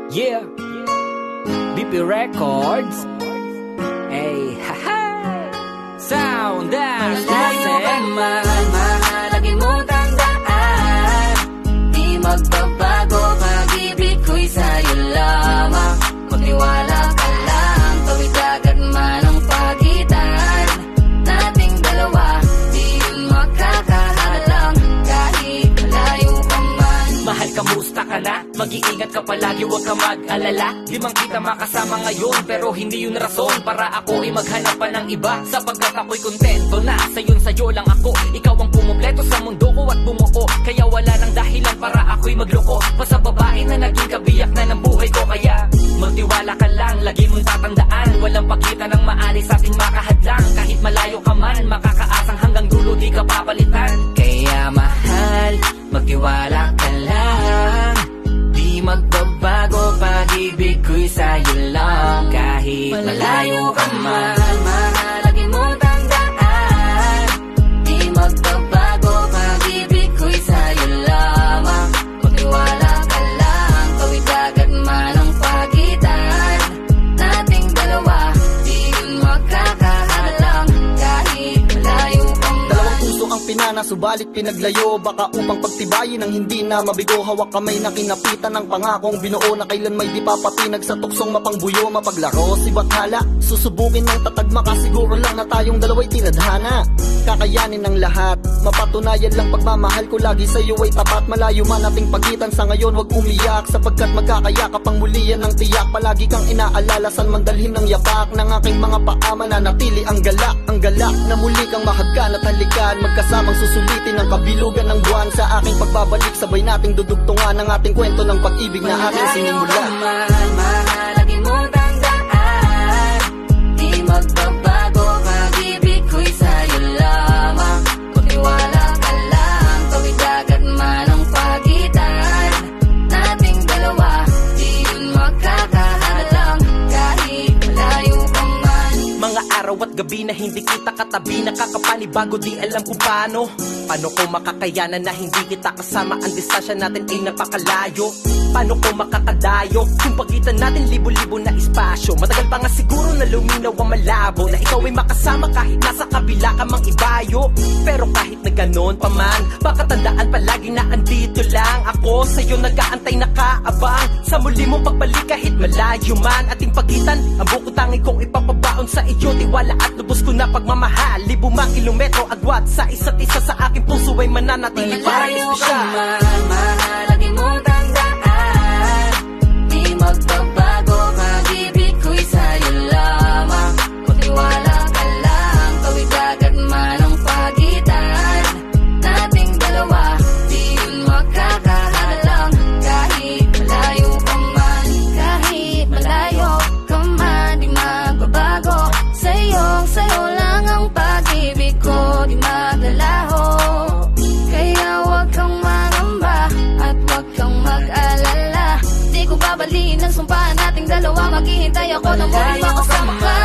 Yeah, BP Records. Hey, haha. Sound that's Malayo ka man, mahalagi mo tandaan. Di magbabago, pag-ibig ko'y sa'yo lamang. Magtiwala ka lang, tawid agad man ang pagitan nating dalawa. Di yun makakahalang, kahit malayo ka man. Mahal, kamusta ka na? Mag-iingat ka palagi, huwag ka mag-alala. Di man kita makasama ngayon, pero hindi yun rason para ako ay maghanap pa ng iba. Sapagkat ako'y kontento na sa'yo lang ako. Ikaw ang pumumpleto sa mundo ko at bumuo. Kaya wala nang dahilan para ako'y magloko pa sa babae na naging kabiyak na ng buhay ko. Kaya magtiwala ka lang, lagi mong tatandaan, walang pakita ng maalis sa ating makahadlang. Kahit malayo ka man, makakaasang hanggang dulo di ka papalitan. Kaya mahal, magtiwala ka lang. Di magbabago, pag-ibig ko'y sa'yo lang. Kahit malayo ka man, mahalagi mo tandaan. Di magbabago, pag-ibig ko'y sa'yo lamang. Magtiwala ka lang, tawid agad man ang pagitan nating dalawa. Di yun makakahalang, kahit malayo ka man. Dalawang puso ang pinana, subalit pinaglayo. Baka upang pagtibayin ang hindi na mabigo. Hawak kamay na kinapitan ng pangakong binuo na kailan may di papatinag sa tuksong mapangbuyo. Mapaglaro si Bathala, susubukin ng tatagma ka. Siguro lang na tayong dalawa'y tinadhana. Kakayanin ng lahat, mapatunayan lang pagmamahal ko lagi sa'yo ay tapat. Malayo man ating pagitan sa ngayon, wag umiyak. Sapagkat magkakayakap ang muli yan ng tiyak. Palagi kang inaalala, saan man dalhin ng yapak ng aking mga paa. Mananatili ang galak na muli kang mahagkan at halikan. Magkasamang susulitin ang kabilugan ng buwan. Sa aking pagbabalik, sabay nating dudugtungan ang ating kwento ng pag-ibig na aking sinimula. Mahalagi mo tandaan. Di magbabago, pag-ibig ko'y sa'yo lamang. Magtiwala ka lang, tawid agad man ang pagitan nating dalawa. Di yun makakahalang, kahit malayo ka man. Mga araw at gabi na hindi kita katabi, nakakapanibago, di alam kung paano. Paano ko makakayanan na hindi kita kasama? Ang distansya natin ay napakalayo. Paano ko makakadayo kung pagitan natin libo-libo na espasyo? Matagal pa nga siguro na luminaw ang malabo, na ikaw ay makasama kahit nasa kabila ka mang ibayo. Pero kahit na ganon pa man, baka tandaan palagi na andito lang ako. Sa'yo nag-aantay, nakaabang sa muli mong pagbalik kahit malayo man ating pagitan. Ang buko tangi kong ipapabaon sa iyo, tiwala at lubos ko na pagmamahal. Libo mang kilometro agwat sa isa't isa, sa aking puso ay mananatili parang Malayo ka espesyal. man, mahalagi mo tandaan. Di magbabago, pag-ibig ko'y sa'yo lamang. Magtiwala ka lang, tawid agad man ang pagitan nating dalawa. Di yun makakahalang, kahit malayo ka man. Kahit malayo ka man, di magbabago. Sa'yo lang ang pag-ibig ko, di maglalaho. Kaya wag kang mangamba at wag kang mag-alala. Di ko babaliin ang sumpa nating dalawa. Maghihintay ako na muling makasama ka.